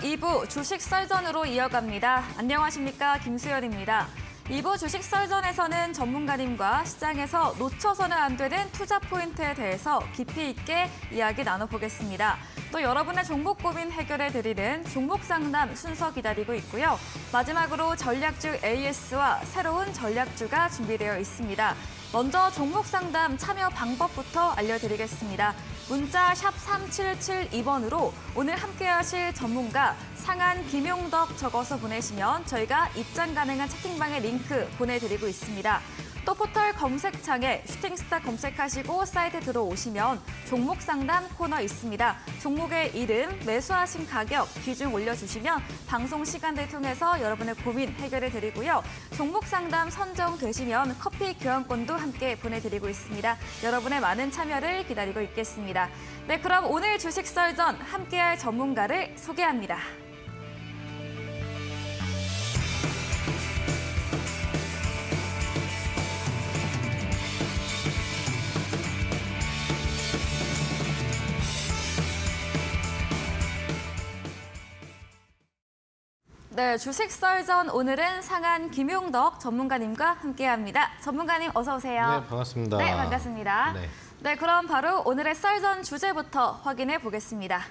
2부 주식 썰전으로 이어갑니다. 안녕하십니까, 김수연입니다. 2부 주식 썰전에서는 전문가님과 시장에서 놓쳐서는 안 되는 투자 포인트에 대해서 깊이 있게 이야기 나눠보겠습니다. 또 여러분의 종목 고민 해결해드리는 종목 상담 순서 기다리고 있고요. 마지막으로 전략주 AS와 새로운 전략주가 준비되어 있습니다. 먼저 종목 상담 참여 방법부터 알려드리겠습니다. 문자 샵 3772번으로 오늘 함께하실 전문가 상한 김용덕 적어서 보내시면 저희가 입장 가능한 채팅방에 링크 보내드리고 있습니다. 또 포털 검색창에 슈팅스타 검색하시고 사이트 들어오시면 종목 상담 코너 있습니다. 종목의 이름, 매수하신 가격, 비중 올려주시면 방송 시간들 통해서 여러분의 고민 해결해드리고요. 종목 상담 선정되시면 커피 교환권도 함께 보내드리고 있습니다. 여러분의 많은 참여를 기다리고 있겠습니다. 네, 그럼 오늘 주식 썰전 함께할 전문가를 소개합니다. 네, 주식 썰전 오늘은 상한 김용덕 전문가님과 함께합니다. 전문가님 어서 오세요. 네, 반갑습니다. 네, 반갑습니다. 네. 네, 그럼 바로 오늘의 썰전 주제부터 확인해 보겠습니다.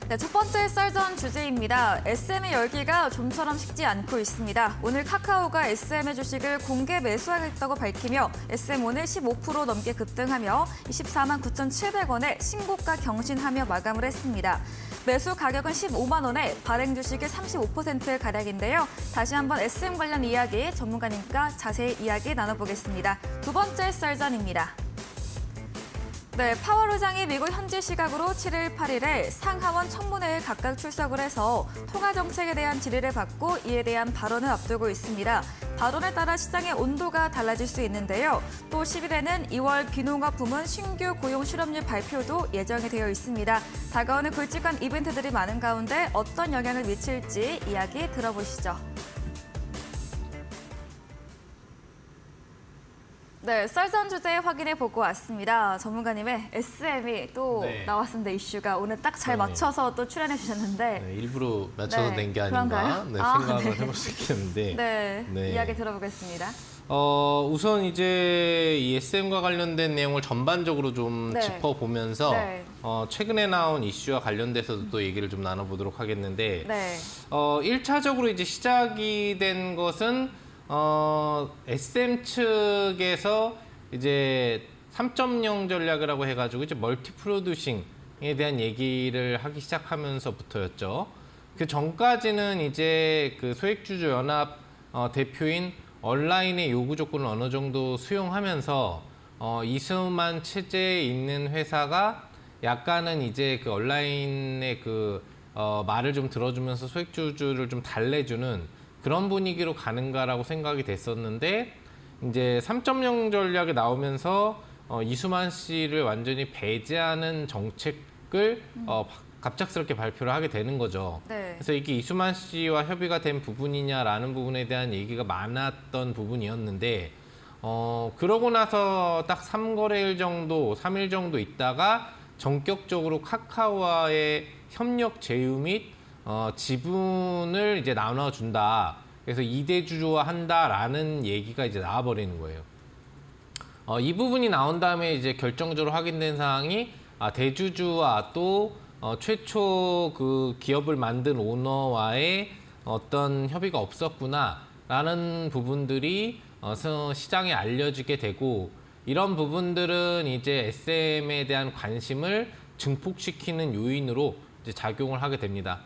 네, 첫 번째 썰전 주제입니다. SM의 열기가 좀처럼 식지 않고 있습니다. 오늘 카카오가 SM의 주식을 공개 매수하겠다고 밝히며 SM 오늘 15% 넘게 급등하며 24만 9,700원에 신고가 경신하며 마감을 했습니다. 매수 가격은 15만 원에 발행 주식의 35%가량인데요. 다시 한번 SM 관련 이야기 전문가님과 자세히 이야기 나눠보겠습니다. 두 번째 썰전입니다. 네, 파월의장이 미국 현지 시각으로 7일, 8일에 상하원 청문회에 각각 출석을 해서 통화 정책에 대한 질의를 받고 이에 대한 발언을 앞두고 있습니다. 발언에 따라 시장의 온도가 달라질 수 있는데요. 또 10일에는 2월 비농업 부문 신규 고용 실업률 발표도 예정이 되어 있습니다. 다가오는 굵직한 이벤트들이 많은 가운데 어떤 영향을 미칠지 이야기 들어보시죠. 네, 썰전 주제 확인해 보고 왔습니다. 전문가님의 SM이 또 나왔습니다. 이슈가 오늘 딱 잘 맞춰서 또 출연해 주셨는데 네, 일부러 맞춰서 낸 게 아닌가 생각을 해볼 수 있겠는데 네, 이야기 들어보겠습니다. 우선 이제 이 SM과 관련된 내용을 전반적으로 좀 짚어보면서 최근에 나온 이슈와 관련돼서도 또 얘기를 좀 나눠보도록 하겠는데 1차적으로 이제 시작이 된 것은 SM 측에서 이제 3.0 전략이라고 해가지고 이제 멀티 프로듀싱에 대한 얘기를 하기 시작하면서부터였죠. 그 전까지는 이제 그 소액주주 연합 대표인 온라인의 요구 조건을 어느 정도 수용하면서 이수만 체제에 있는 회사가 약간은 이제 그 온라인의 그 말을 좀 들어주면서 소액주주를 좀 달래주는 그런 분위기로 가는가라고 생각이 됐었는데 이제 3.0 전략이 나오면서 이수만 씨를 완전히 배제하는 정책을 갑작스럽게 발표를 하게 되는 거죠. 그래서 이게 이수만 씨와 협의가 된 부분이냐라는 부분에 대한 얘기가 많았던 부분이었는데 그러고 나서 딱 3거래일 정도, 3일 정도 있다가 전격적으로 카카오와의 협력 제휴 및 지분을 이제 나눠준다. 그래서 2대 주주화한다라는 얘기가 이제 나와버리는 거예요. 이 부분이 나온 다음에 이제 결정적으로 확인된 사항이 대주주와 또 최초 그 기업을 만든 오너와의 어떤 협의가 없었구나라는 부분들이 시장에 알려지게 되고 이런 부분들은 이제 SM에 대한 관심을 증폭시키는 요인으로 이제 작용을 하게 됩니다.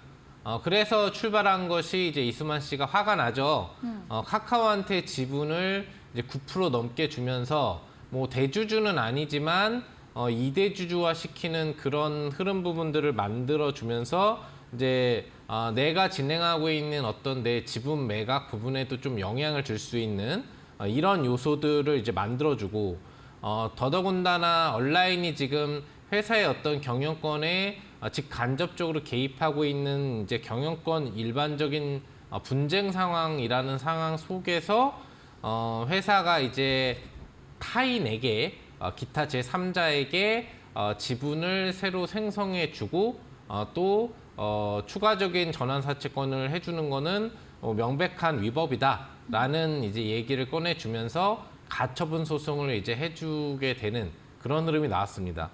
그래서 출발한 것이 이제 이수만 씨가 화가 나죠. 카카오한테 지분을 이제 9% 넘게 주면서 뭐 대주주는 아니지만 2대 주주화 시키는 그런 흐름 부분들을 만들어 주면서 이제 내가 진행하고 있는 어떤 내 지분 매각 부분에도 좀 영향을 줄 수 있는 이런 요소들을 이제 만들어 주고 더더군다나 온라인이 지금 회사의 어떤 경영권에 즉 간접적으로 개입하고 있는 이제 경영권 일반적인 분쟁 상황이라는 상황 속에서 회사가 이제 타인에게 기타 제3자에게 지분을 새로 생성해 주고 또 추가적인 전환사채권을 해주는 거는 명백한 위법이다라는 이제 얘기를 꺼내주면서 가처분 소송을 이제 해주게 되는 그런 흐름이 나왔습니다.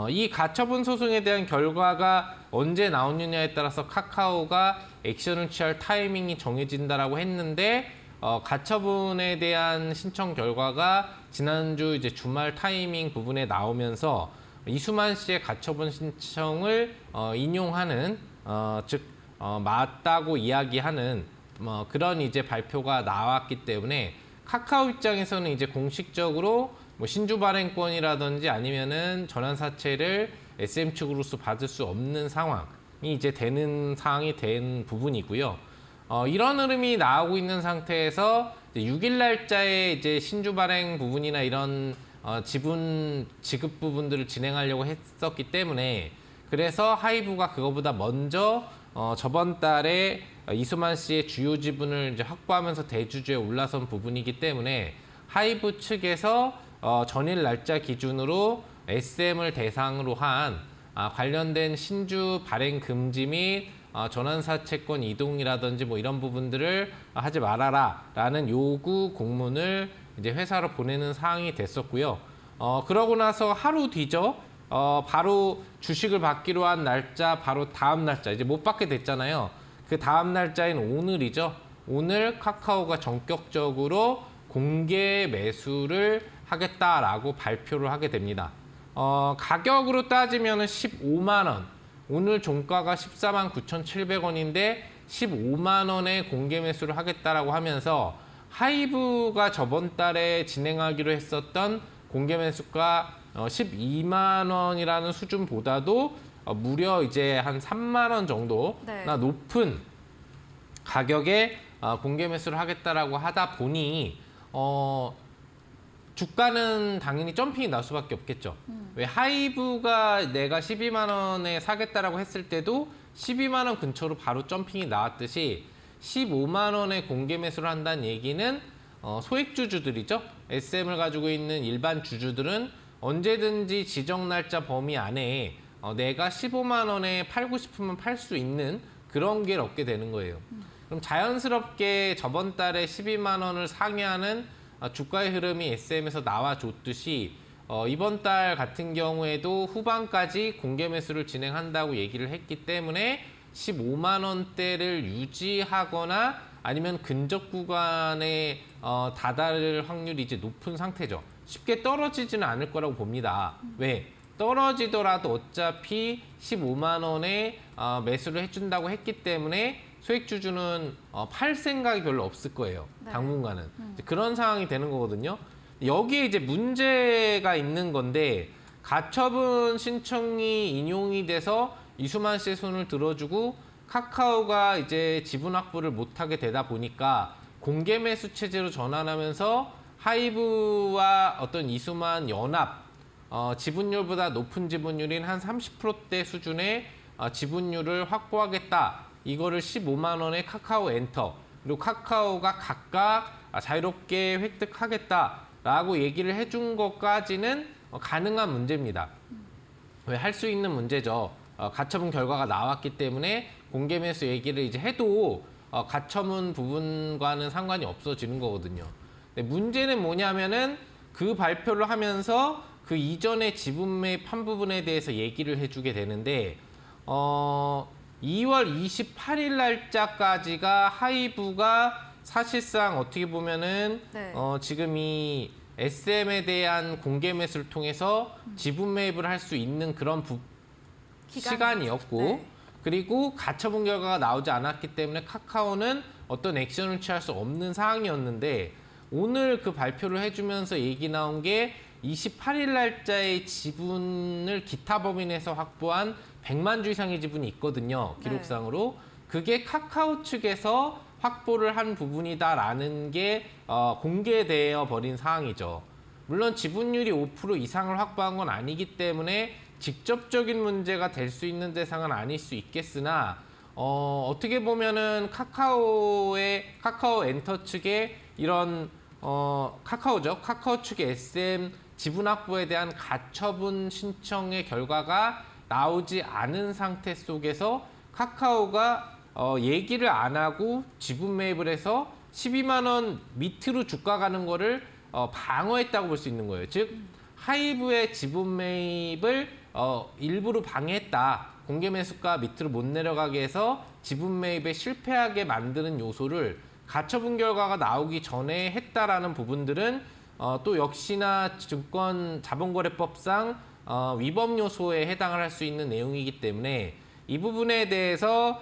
이 가처분 소송에 대한 결과가 언제 나오느냐에 따라서 카카오가 액션을 취할 타이밍이 정해진다라고 했는데 가처분에 대한 신청 결과가 지난주 이제 주말 타이밍 부분에 나오면서 이수만 씨의 가처분 신청을 인용하는 즉 맞다고 이야기하는 그런 이제 발표가 나왔기 때문에 카카오 입장에서는 이제 공식적으로 뭐 신주 발행권이라든지 아니면은 전환사채를 SM 측으로서 받을 수 없는 상황이 이제 되는 상황이 된 부분이고요. 이런 흐름이 나오고 있는 상태에서 6일 날짜에 이제 신주 발행 부분이나 이런 지분 지급 부분들을 진행하려고 했었기 때문에 그래서 하이브가 그거보다 먼저 저번 달에 이수만 씨의 주요 지분을 이제 확보하면서 대주주에 올라선 부분이기 때문에 하이브 측에서 전일 날짜 기준으로 SM을 대상으로 한 관련된 신주 발행 금지 및 전환사채권 이동이라든지 뭐 이런 부분들을 하지 말아라라는 요구 공문을 이제 회사로 보내는 상황이 됐었고요. 그러고 나서 하루 뒤죠. 바로 주식을 받기로 한 날짜 바로 다음 날짜 이제 못 받게 됐잖아요. 그 다음 날짜인 오늘이죠. 오늘 카카오가 전격적으로 공개 매수를 하겠다라고 발표를 하게 됩니다. 가격으로 따지면 15만 원. 오늘 종가가 14만 9,700원인데 15만 원에 공개 매수를 하겠다라고 하면서 하이브가 저번 달에 진행하기로 했었던 공개 매수가 12만 원이라는 수준보다도 무려 이제 한 3만 원 정도나 높은 가격에 공개 매수를 하겠다라고 하다 보니 주가는 당연히 점핑이 날 수밖에 없겠죠. 왜 하이브가 내가 12만 원에 사겠다라고 했을 때도 12만 원 근처로 바로 점핑이 나왔듯이 15만 원에 공개 매수를 한다는 얘기는 소액주주들이죠. SM을 가지고 있는 일반 주주들은 언제든지 지정 날짜 범위 안에 내가 15만 원에 팔고 싶으면 팔 수 있는 그런 기회를 얻게 되는 거예요. 그럼 자연스럽게 저번 달에 12만 원을 상회하는 주가의 흐름이 SM에서 나와줬듯이 이번 달 같은 경우에도 후반까지 공개 매수를 진행한다고 얘기를 했기 때문에 15만 원대를 유지하거나 아니면 근접 구간에 다다를 확률이 이제 높은 상태죠. 쉽게 떨어지지는 않을 거라고 봅니다. 왜? 떨어지더라도 어차피 15만 원에 매수를 해준다고 했기 때문에 소액주주는 팔 생각이 별로 없을 거예요. 당분간은. 그런 상황이 되는 거거든요. 여기에 이제 문제가 있는 건데 가처분 신청이 인용이 돼서 이수만 씨의 손을 들어주고 카카오가 이제 지분 확보를 못하게 되다 보니까 공개 매수 체제로 전환하면서 하이브와 어떤 이수만 연합 지분율보다 높은 지분율인 한 30%대 수준의 지분율을 확보하겠다. 이거를 15만 원에 카카오 엔터 그리고 카카오가 각각 자유롭게 획득하겠다라고 얘기를 해준 것까지는 가능한 문제입니다. 왜 할 수 있는 문제죠. 가처분 결과가 나왔기 때문에 공개 매수 얘기를 이제 해도 가처분 부분과는 상관이 없어지는 거거든요. 근데 문제는 뭐냐면은 그 발표를 하면서 그 이전의 지분 매입 한 부분에 대해서 얘기를 해주게 되는데 2월 28일 날짜까지가 하이브가 사실상 어떻게 보면은 지금 이 SM에 대한 공개 매수를 통해서 지분 매입을 할 수 있는 그런 시간이었고 그리고 가처분 결과가 나오지 않았기 때문에 카카오는 어떤 액션을 취할 수 없는 상황이었는데 오늘 그 발표를 해주면서 얘기 나온 게 28일 날짜에 지분을 기타 범위 내에서 확보한 100만 주 이상의 지분이 있거든요. 기록상으로. 그게 카카오 측에서 확보를 한 부분이다라는 게 공개되어 버린 상황이죠. 물론 지분율이 5% 이상을 확보한 건 아니기 때문에 직접적인 문제가 될 수 있는 대상은 아닐 수 있겠으나 어떻게 보면은 카카오 엔터 측의 이런 카카오죠. 카카오 측의 SM 지분 확보에 대한 가처분 신청의 결과가 나오지 않은 상태 속에서 카카오가 얘기를 안 하고 지분 매입을 해서 12만 원 밑으로 주가 가는 거를 방어했다고 볼 수 있는 거예요. 즉 하이브의 지분 매입을 일부러 방해했다. 공개 매수가 밑으로 못 내려가게 해서 지분 매입에 실패하게 만드는 요소를 가처분 결과가 나오기 전에 했다라는 부분들은 또 역시나 증권 자본거래법상 위법 요소에 해당을 할 수 있는 내용이기 때문에 이 부분에 대해서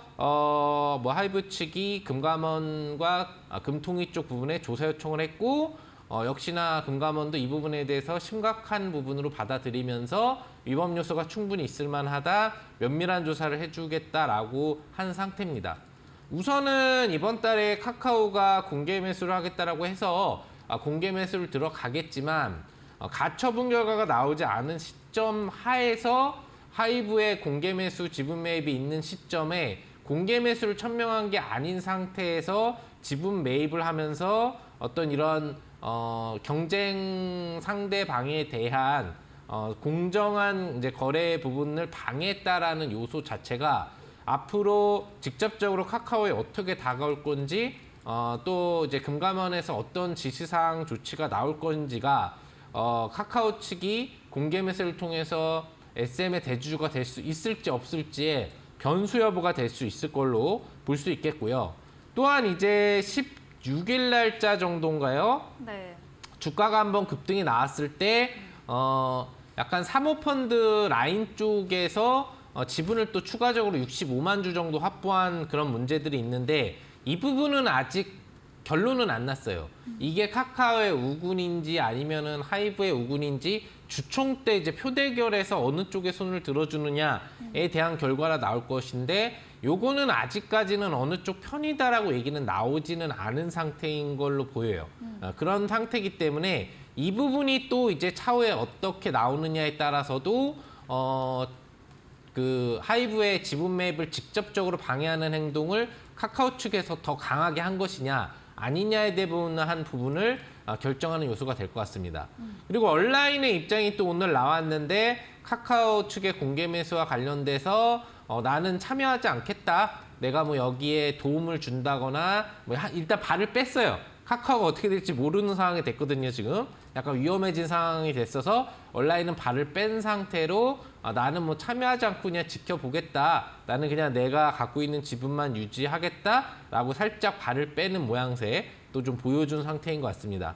하이브 측이 금감원과 금통위 쪽 부분에 조사 요청을 했고 역시나 금감원도 이 부분에 대해서 심각한 부분으로 받아들이면서 위법 요소가 충분히 있을 만하다 면밀한 조사를 해주겠다라고 한 상태입니다. 우선은 이번 달에 카카오가 공개 매수를 하겠다라고 해서 공개 매수를 들어가겠지만 가처분 결과가 나오지 않은 시점 하에서 하이브의 공개 매수 지분 매입이 있는 시점에 공개 매수를 천명한 게 아닌 상태에서 지분 매입을 하면서 어떤 이런 경쟁 상대방에 대한 공정한 이제 거래 부분을 방해했다라는 요소 자체가 앞으로 직접적으로 카카오에 어떻게 다가올 건지 또 이제 금감원에서 어떤 지시사항 조치가 나올 건지가 카카오 측이 공개 매수를 통해서 SM의 대주주가 될 수 있을지 없을지의 변수 여부가 될 수 있을 걸로 볼 수 있겠고요. 또한 이제 16일 날짜 정도인가요? 네. 주가가 한번 급등이 나왔을 때 약간 사모펀드 라인 쪽에서 지분을 또 추가적으로 65만 주 정도 확보한 그런 문제들이 있는데 이 부분은 아직 결론은 안 났어요. 이게 카카오의 우군인지 아니면은 하이브의 우군인지 주총 때 이제 표대결에서 어느 쪽에 손을 들어주느냐에 대한 결과가 나올 것인데 요거는 아직까지는 어느 쪽 편이다라고 얘기는 나오지는 않은 상태인 걸로 보여요. 그런 상태이기 때문에 이 부분이 또 이제 차후에 어떻게 나오느냐에 따라서도 그 하이브의 지분 매입을 직접적으로 방해하는 행동을 카카오 측에서 더 강하게 한 것이냐 아니냐에 대한 부분을 결정하는 요소가 될 것 같습니다. 그리고 온라인의 입장이 또 오늘 나왔는데 카카오 측의 공개 매수와 관련돼서 나는 참여하지 않겠다. 내가 뭐 여기에 도움을 준다거나 뭐 일단 발을 뺐어요. 카카오가 어떻게 될지 모르는 상황이 됐거든요, 지금. 약간 위험해진 상황이 됐어서 온라인은 발을 뺀 상태로 나는 뭐 참여하지 않고 그냥 지켜보겠다. 나는 그냥 내가 갖고 있는 지분만 유지하겠다라고 살짝 발을 빼는 모양새 또 좀 보여준 상태인 것 같습니다.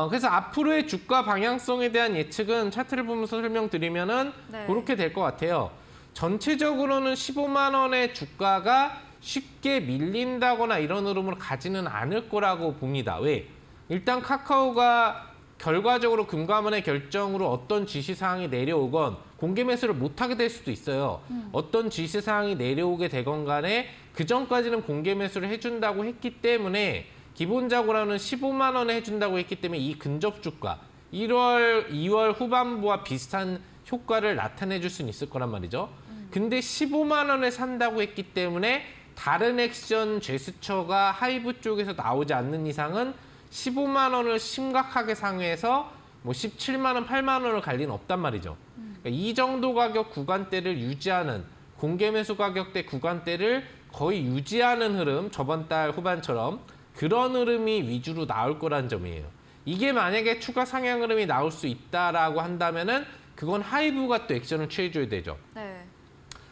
그래서 앞으로의 주가 방향성에 대한 예측은 차트를 보면서 설명드리면은 그렇게 될 것 같아요. 전체적으로는 15만 원의 주가가 쉽게 밀린다거나 이런 흐름으로 가지는 않을 거라고 봅니다. 왜? 일단 카카오가 결과적으로 금감원의 결정으로 어떤 지시사항이 내려오건 공개 매수를 못하게 될 수도 있어요. 어떤 지시사항이 내려오게 되건 간에 그전까지는 공개 매수를 해준다고 했기 때문에 기본적으로는 15만 원에 해준다고 했기 때문에 이 근접 주가 1월, 2월 후반부와 비슷한 효과를 나타내 줄 수는 있을 거란 말이죠. 근데 15만 원에 산다고 했기 때문에 다른 액션 제스처가 하이브 쪽에서 나오지 않는 이상은 15만 원을 심각하게 상회해서 뭐 17만 원, 8만 원을 갈 리는 없단 말이죠. 그러니까 이 정도 가격 구간대를 유지하는 공개 매수 가격대 구간대를 거의 유지하는 흐름, 저번 달 후반처럼 그런 흐름이 위주로 나올 거란 점이에요. 이게 만약에 추가 상향 흐름이 나올 수 있다라고 한다면은 그건 하이브가 또 액션을 취해줘야 되죠. 네.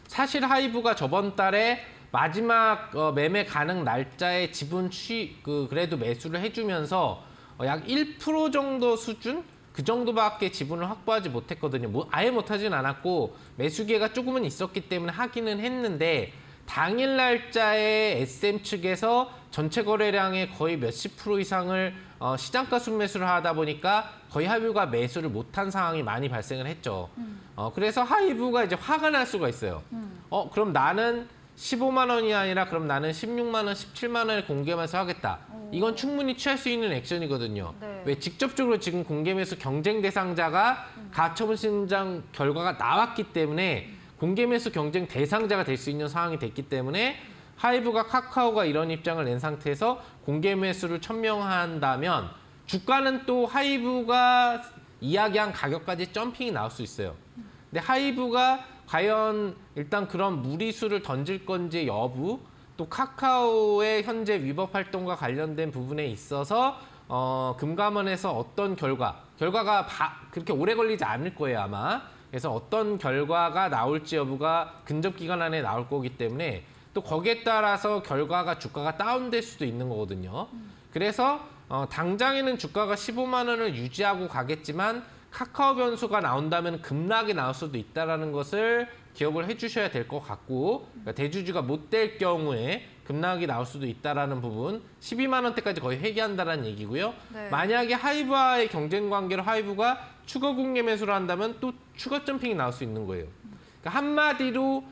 사실 하이브가 저번 달에 마지막 매매 가능 날짜에 지분 그래도 매수를 해주면서 약 1% 정도 수준? 그 정도밖에 지분을 확보하지 못했거든요. 뭐 아예 못하진 않았고 매수 기회가 조금은 있었기 때문에 하기는 했는데 당일 날짜에 SM 측에서 전체 거래량의 거의 몇십 프로 이상을 시장가 순매수를 하다 보니까 거의 하이브가 매수를 못한 상황이 많이 발생을 했죠. 그래서 하이브가 이제 화가 날 수가 있어요. 그럼 나는 15만 원이 아니라 그럼 나는 16만 원, 17만 원에 공개 매수 하겠다. 이건 충분히 취할 수 있는 액션이거든요. 네. 왜 직접적으로 지금 공개 매수 경쟁 대상자가 가처분 신장 결과가 나왔기 때문에 공개 매수 경쟁 대상자가 될 수 있는 상황이 됐기 때문에 하이브가 카카오가 이런 입장을 낸 상태에서 공개 매수를 천명한다면 주가는 또 하이브가 이야기한 가격까지 점핑이 나올 수 있어요. 근데 하이브가 과연 일단 그런 무리수를 던질 건지 여부, 또 카카오의 현재 위법 활동과 관련된 부분에 있어서 금감원에서 어떤 결과가 그렇게 오래 걸리지 않을 거예요, 아마. 그래서 어떤 결과가 나올지 여부가 근접 기간 안에 나올 거기 때문에 또 거기에 따라서 결과가 주가가 다운될 수도 있는 거거든요. 그래서 당장에는 주가가 15만 원을 유지하고 가겠지만 카카오 변수가 나온다면 급락이 나올 수도 있다는 것을 기억을 해주셔야 될 것 같고, 그러니까 대주주가 못 될 경우에 급락이 나올 수도 있다는 부분, 12만 원대까지 거의 회귀한다는 얘기고요. 네. 만약에 하이브와의 경쟁 관계로 하이브가 추가 공개 매수를 한다면 또 추가 점핑이 나올 수 있는 거예요. 그러니까 한마디로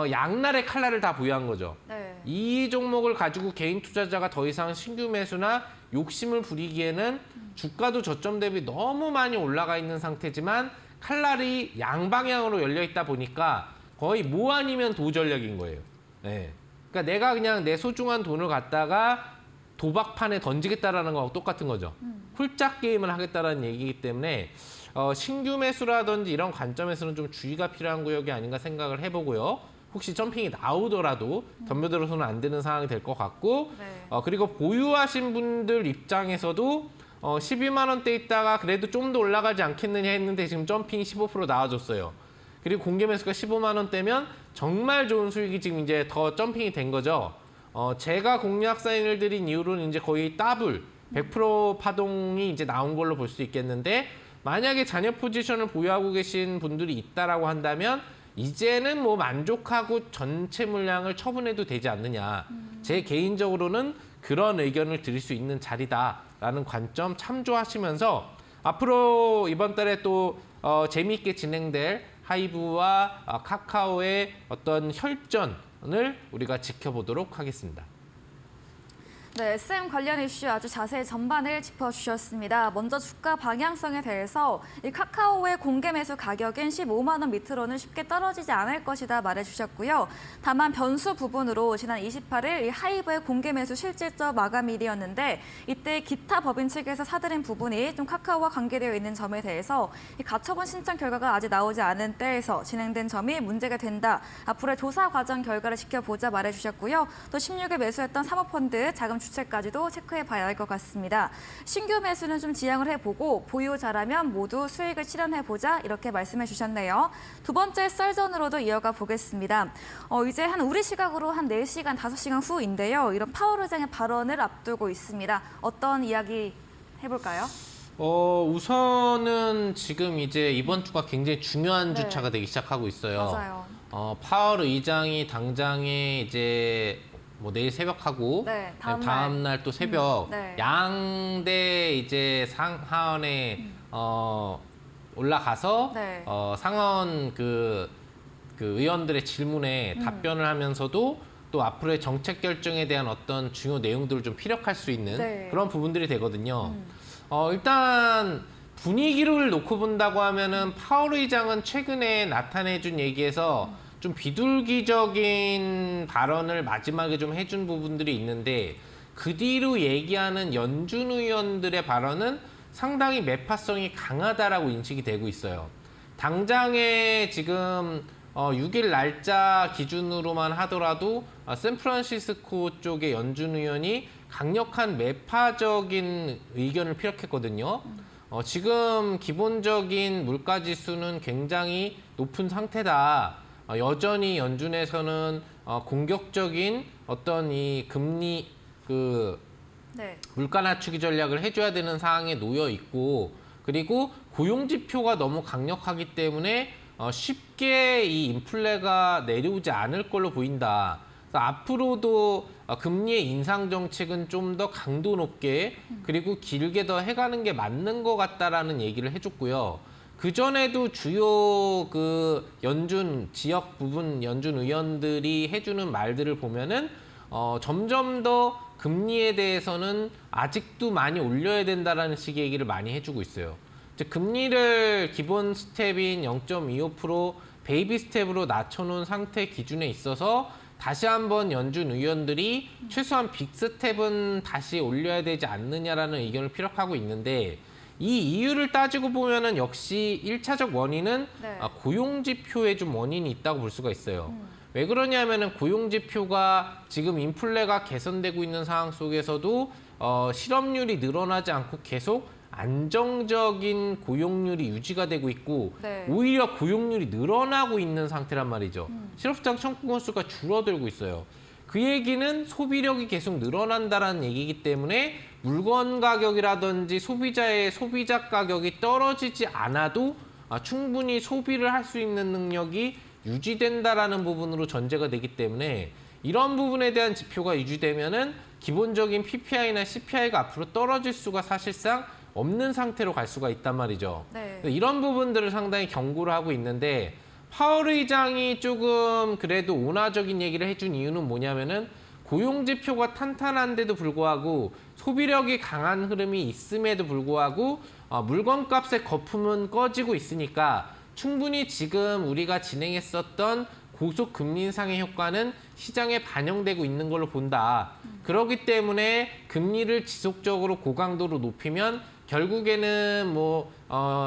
양날의 칼날을 다 보유한 거죠. 네. 이 종목을 가지고 개인 투자자가 더 이상 신규 매수나 욕심을 부리기에는 주가도 저점 대비 너무 많이 올라가 있는 상태지만 칼날이 양방향으로 열려 있다 보니까 거의 뭐 아니면 도 전략인 거예요. 네. 그러니까 내가 그냥 내 소중한 돈을 갖다가 도박판에 던지겠다라는 거하고 똑같은 거죠. 홀짝 게임을 하겠다라는 얘기이기 때문에 신규 매수라든지 이런 관점에서는 좀 주의가 필요한 구역이 아닌가 생각을 해보고요. 혹시 점핑이 나오더라도 덤벼들어서는 안 되는 상황이 될 것 같고, 네. 그리고 보유하신 분들 입장에서도 12만 원대 있다가 그래도 좀 더 올라가지 않겠느냐 했는데 지금 점핑이 15% 나와줬어요. 그리고 공개 매수가 15만 원대면 정말 좋은 수익이 지금 이제 더 점핑이 된 거죠. 제가 공략 사인을 드린 이후로는 이제 거의 더블 100% 파동이 이제 나온 걸로 볼 수 있겠는데, 만약에 잔여 포지션을 보유하고 계신 분들이 있다라고 한다면 이제는 뭐 만족하고 전체 물량을 처분해도 되지 않느냐. 제 개인적으로는 그런 의견을 드릴 수 있는 자리다라는 관점 참조하시면서 앞으로 이번 달에 또 재미있게 진행될 하이브와 카카오의 어떤 혈전을 우리가 지켜보도록 하겠습니다. 네, SM 관련 이슈 아주 자세히 전반을 짚어주셨습니다. 먼저 주가 방향성에 대해서 이 카카오의 공개 매수 가격인 15만 원 밑으로는 쉽게 떨어지지 않을 것이다 말해주셨고요. 다만 변수 부분으로 지난 28일 이 하이브의 공개 매수 실질적 마감일이었는데 이때 기타 법인 측에서 사들인 부분이 좀 카카오와 관계되어 있는 점에 대해서 이 가처분 신청 결과가 아직 나오지 않은 때에서 진행된 점이 문제가 된다. 앞으로의 조사 과정 결과를 지켜보자 말해주셨고요. 또 16일 매수했던 사모펀드 자금 주체까지도 체크해봐야 할 것 같습니다. 신규 매수는 좀 지양을 해보고 보유자라면 모두 수익을 실현해보자 이렇게 말씀해 주셨네요. 두 번째 썰전으로도 이어가 보겠습니다. 이제 한 우리 시각으로 한 4시간, 5시간 후인데요. 이런 파월 의장의 발언을 앞두고 있습니다. 어떤 이야기 해볼까요? 우선은 지금 이제 이번 주가 굉장히 중요한 주차가 되기 시작하고 있어요. 맞아요. 파월 의장이 당장에 이제 뭐 내일 새벽하고 다음 날 또 새벽 양대 이제 상하원에 올라가서 상원 그 의원들의 질문에 답변을 하면서도 또 앞으로의 정책 결정에 대한 어떤 중요 내용들을 좀 피력할 수 있는 그런 부분들이 되거든요. 일단 분위기를 놓고 본다고 하면은 파월 의장은 최근에 나타내준 얘기에서 좀 비둘기적인 발언을 마지막에 좀 해준 부분들이 있는데, 그 뒤로 얘기하는 연준 의원들의 발언은 상당히 매파성이 강하다라고 인식이 되고 있어요. 당장에 지금 6일 날짜 기준으로만 하더라도 샌프란시스코 쪽의 연준 의원이 강력한 매파적인 의견을 피력했거든요. 지금 기본적인 물가지수는 굉장히 높은 상태다. 여전히 연준에서는 공격적인 어떤 이 금리 물가 낮추기 전략을 해줘야 되는 상황에 놓여 있고, 그리고 고용 지표가 너무 강력하기 때문에 쉽게 이 인플레가 내려오지 않을 걸로 보인다. 그래서 앞으로도 금리의 인상 정책은 좀 더 강도 높게 그리고 길게 더 해가는 게 맞는 것 같다라는 얘기를 해줬고요. 그 전에도 주요 연준 지역 부분 연준 의원들이 해주는 말들을 보면은 점점 더 금리에 대해서는 아직도 많이 올려야 된다라는 식의 얘기를 많이 해주고 있어요. 즉 금리를 기본 스텝인 0.25% 베이비 스텝으로 낮춰놓은 상태 기준에 있어서 다시 한번 연준 의원들이 최소한 빅 스텝은 다시 올려야 되지 않느냐라는 의견을 피력하고 있는데, 이 이유를 따지고 보면은 역시 1차적 원인은 네. 고용지표에 좀 원인이 있다고 볼 수가 있어요. 왜 그러냐면은 고용지표가 지금 인플레가 개선되고 있는 상황 속에서도 실업률이 늘어나지 않고 계속 안정적인 고용률이 유지가 되고 있고 네. 오히려 고용률이 늘어나고 있는 상태란 말이죠. 실업시장 청구 건수가 줄어들고 있어요. 그 얘기는 소비력이 계속 늘어난다는 얘기이기 때문에 물건 가격이라든지 소비자의 소비자 가격이 떨어지지 않아도 충분히 소비를 할 수 있는 능력이 유지된다라는 부분으로 전제가 되기 때문에 이런 부분에 대한 지표가 유지되면은 기본적인 PPI나 CPI가 앞으로 떨어질 수가 사실상 없는 상태로 갈 수가 있단 말이죠. 네. 이런 부분들을 상당히 경고를 하고 있는데 파월 의장이 조금 그래도 온화적인 얘기를 해준 이유는 뭐냐면은 고용지표가 탄탄한데도 불구하고 소비력이 강한 흐름이 있음에도 불구하고 물건값의 거품은 꺼지고 있으니까 충분히 지금 우리가 진행했었던 고속 금리 인상의 효과는 시장에 반영되고 있는 걸로 본다. 그렇기 때문에 금리를 지속적으로 고강도로 높이면 결국에는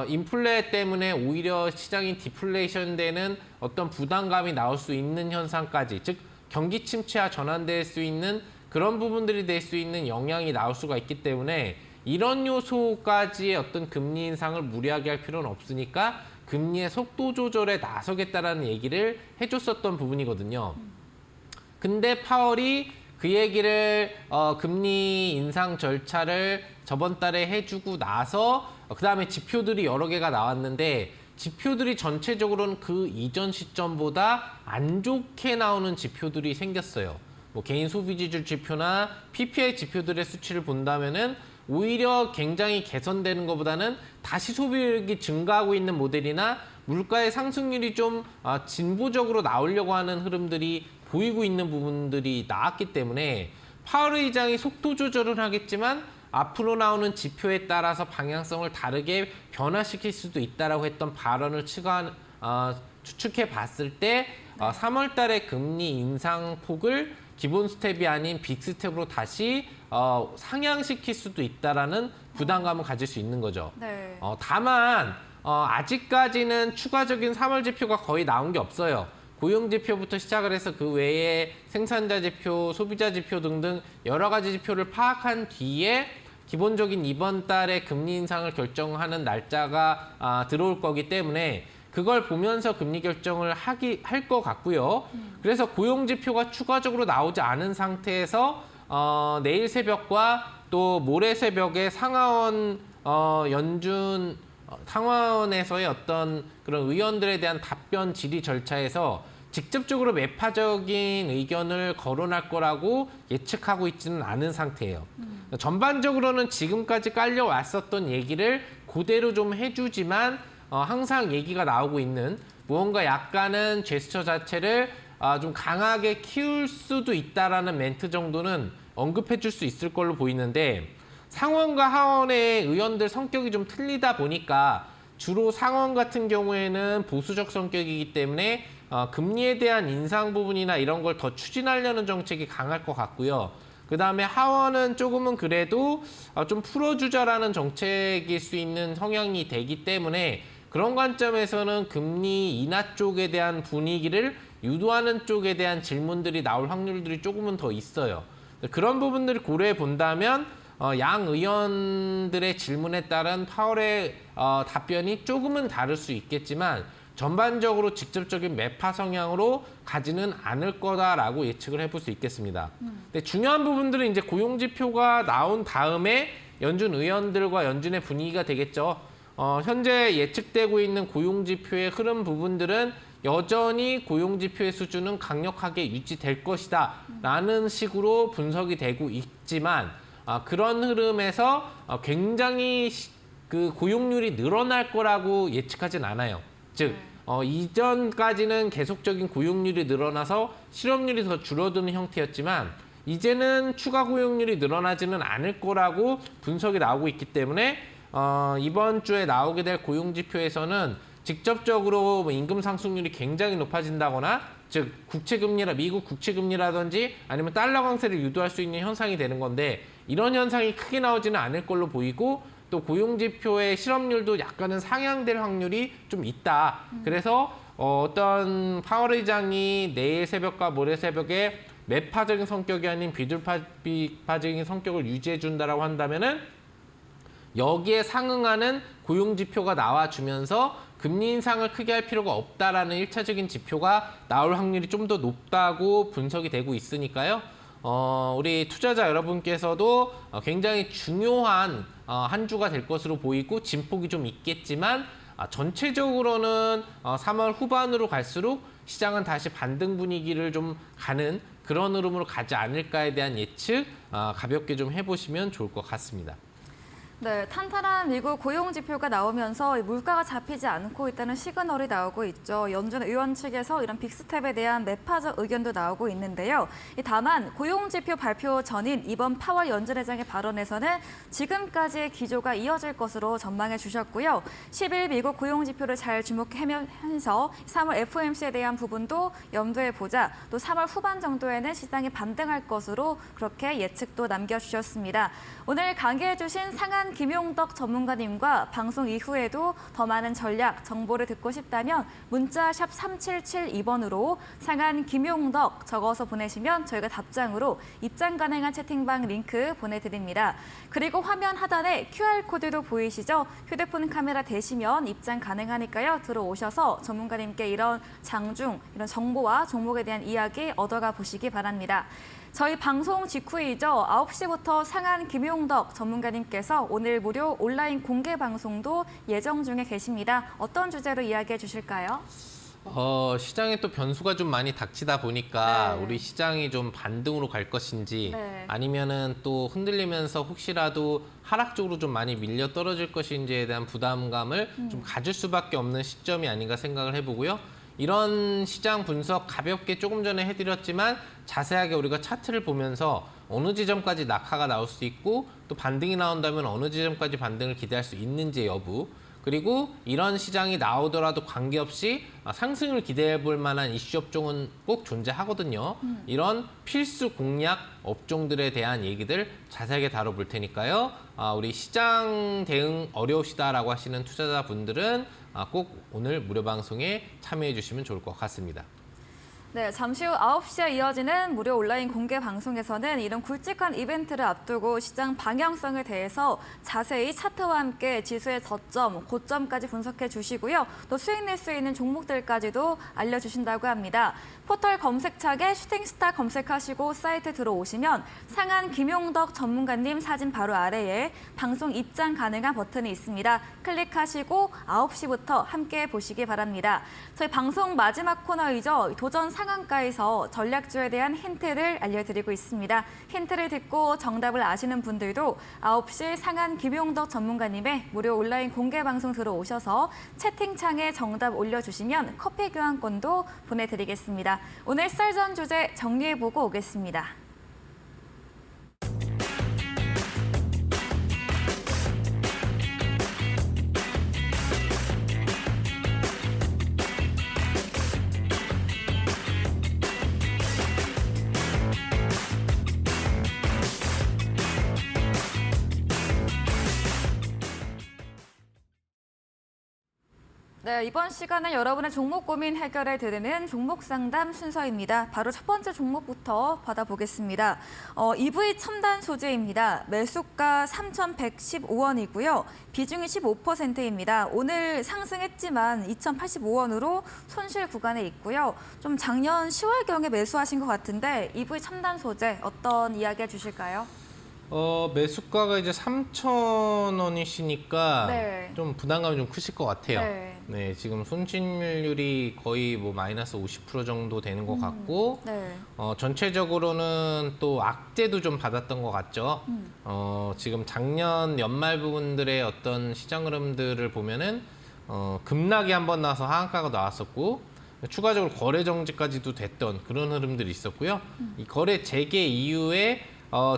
인플레 때문에 오히려 시장이 디플레이션 되는 어떤 부담감이 나올 수 있는 현상까지, 즉 경기 침체화 전환될 수 있는 그런 부분들이 될 수 있는 영향이 나올 수가 있기 때문에 이런 요소까지의 어떤 금리 인상을 무리하게 할 필요는 없으니까 금리의 속도 조절에 나서겠다라는 얘기를 해줬었던 부분이거든요. 근데 파월이 그 얘기를 금리 인상 절차를 저번 달에 해주고 나서 그다음에 지표들이 여러 개가 나왔는데 지표들이 전체적으로는 그 이전 시점보다 안 좋게 나오는 지표들이 생겼어요. 뭐 개인 소비지출 지표나 PPI 지표들의 수치를 본다면은 오히려 굉장히 개선되는 것보다는 다시 소비력이 증가하고 있는 모델이나 물가의 상승률이 좀 진보적으로 나오려고 하는 흐름들이 보이고 있는 부분들이 나왔기 때문에 파월 의장이 속도 조절을 하겠지만 앞으로 나오는 지표에 따라서 방향성을 다르게 변화시킬 수도 있다라고 했던 발언을 추측해 봤을 때 3월 달에 금리 인상폭을 기본 스텝이 아닌 빅 스텝으로 다시 상향시킬 수도 있다라는 부담감을 가질 수 있는 거죠. 네. 다만 아직까지는 추가적인 3월 지표가 거의 나온 게 없어요. 고용 지표부터 시작을 해서 그 외에 생산자 지표, 소비자 지표 등등 여러 가지 지표를 파악한 뒤에 기본적인 이번 달에 금리 인상을 결정하는 날짜가 들어올 거기 때문에 그걸 보면서 금리 결정을 할 것 같고요. 그래서 고용 지표가 추가적으로 나오지 않은 상태에서 내일 새벽과 또 모레 새벽에 상하원 상하원에서의 어떤 그런 의원들에 대한 답변 질의 절차에서 직접적으로 매파적인 의견을 거론할 거라고 예측하고 있지는 않은 상태예요. 전반적으로는 지금까지 깔려왔었던 얘기를 그대로 좀 해주지만 항상 얘기가 나오고 있는 무언가 약간은 제스처 자체를 좀 강하게 키울 수도 있다라는 멘트 정도는 언급해 줄 수 있을 걸로 보이는데 상원과 하원의 의원들 성격이 좀 틀리다 보니까 주로 상원 같은 경우에는 보수적 성격이기 때문에 금리에 대한 인상 부분이나 이런 걸 더 추진하려는 정책이 강할 것 같고요. 그다음에 하원은 조금은 그래도 좀 풀어주자라는 정책일 수 있는 성향이 되기 때문에 그런 관점에서는 금리 인하 쪽에 대한 분위기를 유도하는 쪽에 대한 질문들이 나올 확률들이 조금은 더 있어요. 그런 부분들을 고려해 본다면 양 의원들의 질문에 따른 파월의 답변이 조금은 다를 수 있겠지만 전반적으로 직접적인 매파 성향으로 가지는 않을 거다라고 예측을 해볼 수 있겠습니다. 근데 중요한 부분들은 이제 고용지표가 나온 다음에 연준 의원들과 연준의 분위기가 되겠죠. 현재 예측되고 있는 고용지표의 흐름 부분들은 여전히 고용지표의 수준은 강력하게 유지될 것이다 라는 식으로 분석이 되고 있지만 그런 흐름에서 굉장히 그 고용률이 늘어날 거라고 예측하진 않아요. 즉 이전까지는 계속적인 고용률이 늘어나서 실업률이 더 줄어드는 형태였지만 이제는 추가 고용률이 늘어나지는 않을 거라고 분석이 나오고 있기 때문에 이번 주에 나오게 될 고용지표에서는 직접적으로 임금 상승률이 굉장히 높아진다거나 즉 미국 국채금리라든지 아니면 달러 강세를 유도할 수 있는 현상이 되는 건데 이런 현상이 크게 나오지는 않을 걸로 보이고 또 고용지표의 실업률도 약간은 상향될 확률이 좀 있다. 그래서 어떤 파월 의장이 내일 새벽과 모레 새벽에 매파적인 성격이 아닌 비둘파적인 성격을 유지해 준다라고 한다면은 여기에 상응하는 고용지표가 나와주면서 금리 인상을 크게 할 필요가 없다라는 1차적인 지표가 나올 확률이 좀 더 높다고 분석이 되고 있으니까요. 우리 투자자 여러분께서도 굉장히 중요한 한 주가 될 것으로 보이고 진폭이 좀 있겠지만 전체적으로는 3월 후반으로 갈수록 시장은 다시 반등 분위기를 좀 가는 그런 흐름으로 가지 않을까에 대한 예측 가볍게 좀 해보시면 좋을 것 같습니다. 네, 탄탄한 미국 고용 지표가 나오면서 물가가 잡히지 않고 있다는 시그널이 나오고 있죠. 연준 의원 측에서 이런 빅스텝에 대한 매파적 의견도 나오고 있는데요. 다만 고용 지표 발표 전인 이번 파월 연준의장의 발언에서는 지금까지의 기조가 이어질 것으로 전망해 주셨고요. 10일 미국 고용 지표를 잘 주목하면서 3월 FOMC에 대한 부분도 염두에 보자. 또 3월 후반 정도에는 시장이 반등할 것으로 그렇게 예측도 남겨주셨습니다. 오늘 강의해 주신 상한 김용덕 전문가님과 방송 이후에도 더 많은 전략, 정보를 듣고 싶다면 문자 샵 3772번으로 상한 김용덕 적어서 보내시면 저희가 답장으로 입장 가능한 채팅방 링크 보내드립니다. 그리고 화면 하단에 QR코드도 보이시죠? 휴대폰 카메라 대시면 입장 가능하니까요. 들어오셔서 전문가님께 이런 장중, 이런 정보와 종목에 대한 이야기 얻어가 보시기 바랍니다. 저희 방송 직후이죠. 9시부터 상한 김용덕 전문가님께서 오늘 무료 온라인 공개 방송도 예정 중에 계십니다. 어떤 주제로 이야기해 주실까요? 시장에 또 변수가 좀 많이 닥치다 보니까 우리 시장이 좀 반등으로 갈 것인지 아니면은 또 흔들리면서 혹시라도 하락 쪽으로 좀 많이 밀려 떨어질 것인지에 대한 부담감을 좀 가질 수밖에 없는 시점이 아닌가 생각을 해보고요. 이런 시장 분석 가볍게 조금 전에 해드렸지만 자세하게 우리가 차트를 보면서 어느 지점까지 낙하가 나올 수 있고 또 반등이 나온다면 어느 지점까지 반등을 기대할 수 있는지 여부 그리고 이런 시장이 나오더라도 관계없이 상승을 기대해 볼 만한 이슈 업종은 꼭 존재하거든요. 이런 필수 공략 업종들에 대한 얘기들 자세하게 다뤄볼 테니까요. 우리 시장 대응 어려우시다라고 하시는 투자자분들은 꼭 오늘 무료 방송에 참여해 주시면 좋을 것 같습니다. 네, 잠시 후 9시에 이어지는 무료 온라인 공개 방송에서는 이런 굵직한 이벤트를 앞두고 시장 방향성에 대해서 자세히 차트와 함께 지수의 저점, 고점까지 분석해 주시고요. 또 수익 낼 수 있는 종목들까지도 알려주신다고 합니다. 포털 검색창에 슈팅스타 검색하시고 사이트 들어오시면 상한 김용덕 전문가님 사진 바로 아래에 방송 입장 가능한 버튼이 있습니다. 클릭하시고 9시부터 함께 보시기 바랍니다. 저희 방송 마지막 코너이죠. 도전 상한가에서 전략주에 대한 힌트를 알려드리고 있습니다. 힌트를 듣고 정답을 아시는 분들도 9시 상한 김용덕 전문가님의 무료 온라인 공개 방송 들어오셔서 채팅창에 정답 올려주시면 커피 교환권도 보내드리겠습니다. 오늘 썰전 주제 정리해보고 오겠습니다. 네, 이번 시간은 여러분의 종목 고민 해결해 드리는 종목 상담 순서입니다. 바로 첫 번째 종목부터 받아보겠습니다. EV 첨단 소재입니다. 매수가 3,115원이고요. 비중이 15%입니다. 오늘 상승했지만 2,085원으로 손실 구간에 있고요. 좀 작년 10월경에 매수하신 것 같은데 EV 첨단 소재 어떤 이야기 해주실까요? 매수가가 이제 3,000원이시니까 좀 부담감이 좀 크실 것 같아요. 네, 지금 손실률이 거의 뭐 마이너스 50% 정도 되는 것 같고, 전체적으로는 또 악재도 좀 받았던 것 같죠. 지금 작년 연말 부분들의 어떤 시장 흐름들을 보면은 급락이 한번 나서 하한가가 나왔었고, 추가적으로 거래 정지까지도 됐던 그런 흐름들이 있었고요. 이 거래 재개 이후에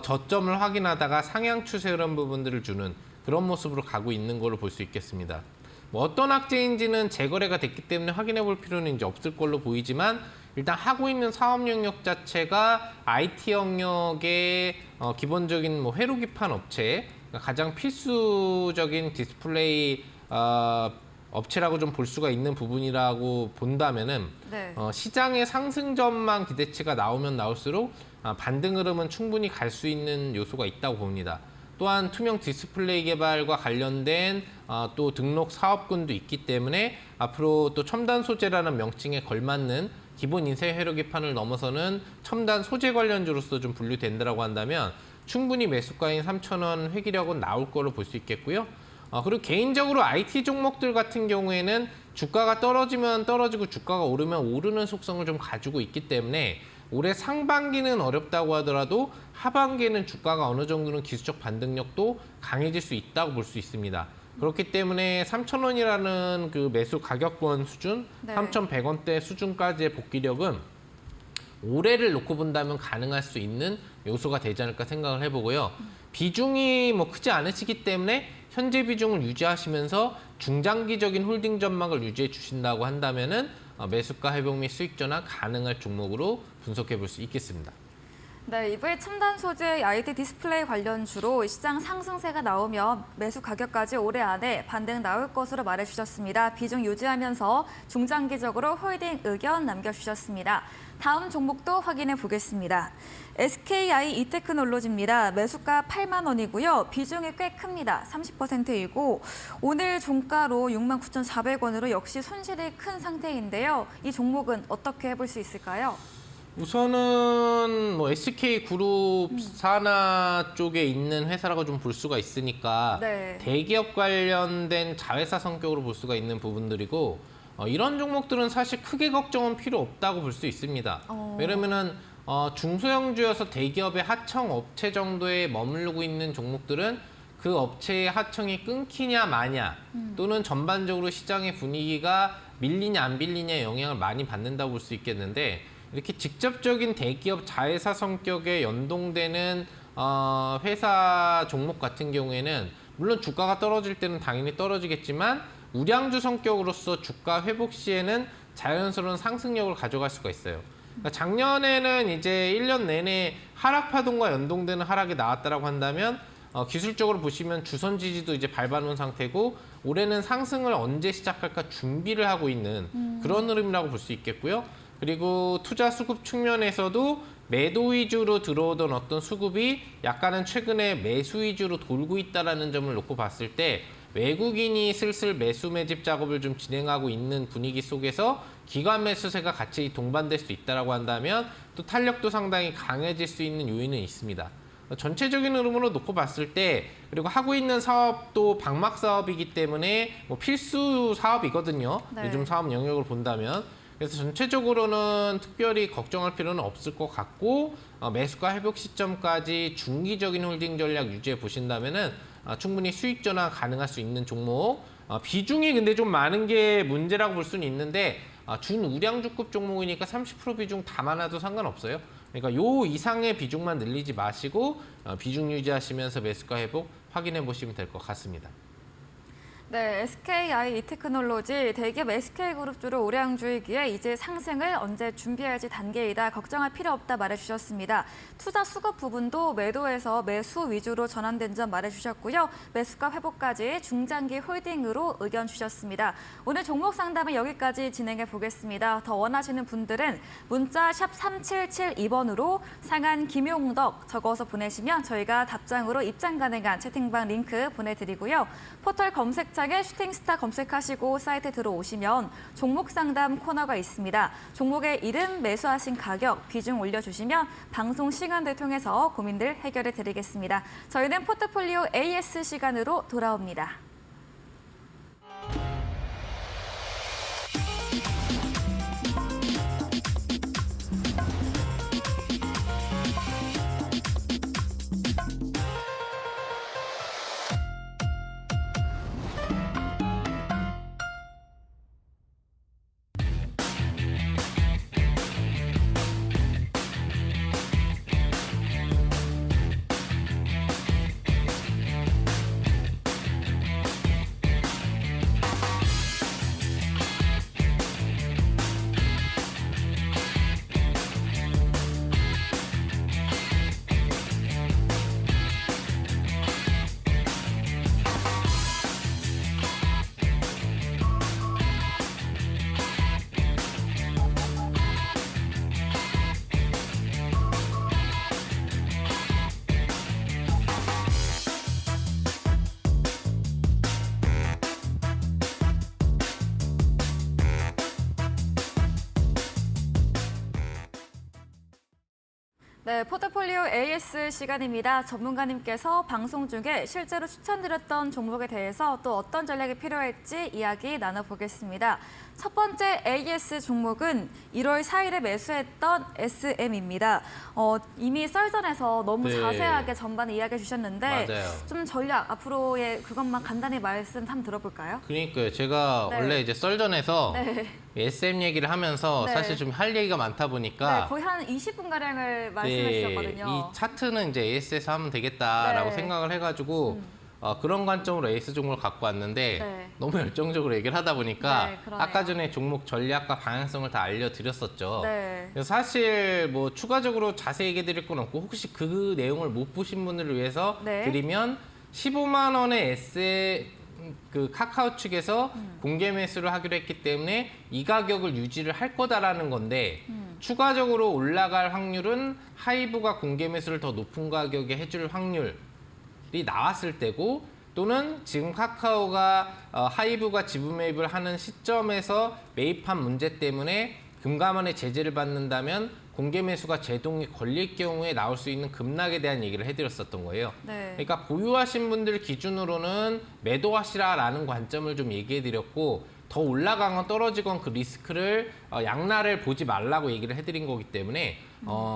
저점을 확인하다가 상향 추세 흐름 부분들을 주는 그런 모습으로 가고 있는 걸로 볼 수 있겠습니다. 뭐 어떤 악재인지는 재거래가 됐기 때문에 확인해 볼 필요는 이제 없을 걸로 보이지만 일단 하고 있는 사업 영역 자체가 IT 영역의 기본적인 뭐 회로 기판 업체 가장 필수적인 디스플레이 업체라고 좀 볼 수가 있는 부분이라고 본다면은 네. 시장의 상승 전망 기대치가 나오면 나올수록 반등 흐름은 충분히 갈 수 있는 요소가 있다고 봅니다. 또한 투명 디스플레이 개발과 관련된 또 등록 사업군도 있기 때문에 앞으로 또 첨단 소재라는 명칭에 걸맞는 기본 인쇄 회로기판을 넘어서는 첨단 소재 관련주로서 좀 분류된다라고 한다면 충분히 매수가인 3,000원 회귀력은 나올 거로 볼 수 있겠고요. 그리고 개인적으로 IT 종목들 같은 경우에는 주가가 떨어지면 떨어지고 주가가 오르면 오르는 속성을 좀 가지고 있기 때문에 올해 상반기는 어렵다고 하더라도 하반기에는 주가가 어느 정도는 기술적 반등력도 강해질 수 있다고 볼 수 있습니다. 그렇기 때문에 3,000원이라는 그 매수 가격권 수준, 네. 3,100원대 수준까지의 복귀력은 올해를 놓고 본다면 가능할 수 있는 요소가 되지 않을까 생각을 해보고요. 비중이 뭐 크지 않으시기 때문에 현재 비중을 유지하시면서 중장기적인 홀딩 전망을 유지해 주신다고 한다면은 매수가 회복 및 수익 전환 가능할 종목으로 분석해 볼 수 있겠습니다. 네, 이후에 첨단 소재 IT 디스플레이 관련주로 시장 상승세가 나오면 매수 가격까지 올해 안에 반등 나올 것으로 말해주셨습니다. 비중 유지하면서 중장기적으로 홀딩 의견 남겨주셨습니다. 다음 종목도 확인해 보겠습니다. SKI 이테크놀로지입니다. 매수가 8만 원이고요. 비중이 꽤 큽니다. 30%이고 오늘 종가로 69,400원으로 역시 손실이 큰 상태인데요. 이 종목은 어떻게 해볼 수 있을까요? 우선은 뭐 SK 그룹 산하 쪽에 있는 회사라고 좀 볼 수가 있으니까 네. 대기업 관련된 자회사 성격으로 볼 수가 있는 부분들이고 이런 종목들은 사실 크게 걱정은 필요 없다고 볼 수 있습니다. 왜냐면은 중소형주여서 대기업의 하청 업체 정도에 머무르고 있는 종목들은 그 업체의 하청이 끊기냐 마냐 또는 전반적으로 시장의 분위기가 밀리냐 안 밀리냐의 영향을 많이 받는다고 볼 수 있겠는데 이렇게 직접적인 대기업 자회사 성격에 연동되는 회사 종목 같은 경우에는 물론 주가가 떨어질 때는 당연히 떨어지겠지만 우량주 성격으로서 주가 회복 시에는 자연스러운 상승력을 가져갈 수가 있어요. 그러니까 작년에는 이제 1년 내내 하락 파동과 연동되는 하락이 나왔다라고 한다면 기술적으로 보시면 주선 지지도 이제 밟아놓은 상태고 올해는 상승을 언제 시작할까 준비를 하고 있는 그런 흐름이라고 볼 수 있겠고요. 그리고 투자 수급 측면에서도 매도 위주로 들어오던 어떤 수급이 약간은 최근에 매수 위주로 돌고 있다는 점을 놓고 봤을 때 외국인이 슬슬 매수 매집 작업을 좀 진행하고 있는 분위기 속에서 기관 매수세가 같이 동반될 수 있다고 한다면 또 탄력도 상당히 강해질 수 있는 요인은 있습니다. 전체적인 흐름으로 놓고 봤을 때 그리고 하고 있는 사업도 방막 사업이기 때문에 뭐 필수 사업이거든요. 네. 요즘 사업 영역을 본다면. 그래서 전체적으로는 특별히 걱정할 필요는 없을 것 같고 매수가 회복 시점까지 중기적인 홀딩 전략 유지해 보신다면은 충분히 수익 전환 가능할 수 있는 종목. 비중이 근데 좀 많은 게 문제라고 볼 수는 있는데 준우량주급 종목이니까 30% 비중 다 많아도 상관없어요. 그러니까 요 이상의 비중만 늘리지 마시고 비중 유지하시면서 매수가 회복 확인해 보시면 될 것 같습니다. 네, SKI 이테크놀로지 대기업 SK그룹주로 우량주이기에 이제 상승을 언제 준비할지 단계이다. 걱정할 필요 없다 말해주셨습니다. 투자 수급 부분도 매도에서 매수 위주로 전환된 점 말해주셨고요. 매수가 회복까지 중장기 홀딩으로 의견 주셨습니다. 오늘 종목 상담은 여기까지 진행해 보겠습니다. 더 원하시는 분들은 문자 샵 3772번으로 상한 김용덕 적어서 보내시면 저희가 답장으로 입장 가능한 채팅방 링크 보내드리고요. 포털 검색창에 슈팅스타 검색하시고 사이트 들어오시면 종목 상담 코너가 있습니다. 종목의 이름, 매수하신 가격, 비중 올려주시면 방송 시간들 통해서 고민들 해결해 드리겠습니다. 저희는 포트폴리오 AS 시간으로 돌아옵니다. 네, 포트폴리오 AS 시간입니다. 전문가님께서 방송 중에 실제로 추천드렸던 종목에 대해서 또 어떤 전략이 필요할지 이야기 나눠보겠습니다. 첫 번째 AS 종목은 1월 4일에 매수했던 SM입니다. 이미 썰전에서 너무 네. 자세하게 전반에 이야기해 주셨는데 맞아요. 좀 전략 앞으로의 그것만 간단히 말씀 한번 들어볼까요? 그러니까요. 제가 네. 원래 이제 썰전에서 네. SM 얘기를 하면서 네. 사실 좀 할 얘기가 많다 보니까 네, 거의 한 20분가량을 말씀해 주셨거든요. 이 차트는 이제 AS에서 하면 되겠다라고 네. 생각을 해가지고 그런 관점으로 AS 종목을 갖고 왔는데 네. 너무 열정적으로 얘기를 하다 보니까 네, 그러네요. 아까 전에 종목 전략과 방향성을 다 알려드렸었죠. 네. 그래서 사실 뭐 추가적으로 자세히 얘기해 드릴 건 없고 혹시 그 내용을 못 보신 분들을 위해서 네. 드리면 15만 원의 그 카카오 측에서 공개 매수를 하기로 했기 때문에 이 가격을 유지를 할 거다라는 건데 추가적으로 올라갈 확률은 하이브가 공개 매수를 더 높은 가격에 해줄 확률이 나왔을 때고 또는 지금 카카오가 하이브가 지분 매입을 하는 시점에서 매입한 문제 때문에 금감원의 제재를 받는다면 공개 매수가 제동이 걸릴 경우에 나올 수 있는 급락에 대한 얘기를 해드렸었던 거예요. 네. 그러니까 보유하신 분들 기준으로는 매도하시라라는 관점을 좀 얘기해드렸고 더 올라가건 떨어지건 그 리스크를 양날을 보지 말라고 얘기를 해드린 거기 때문에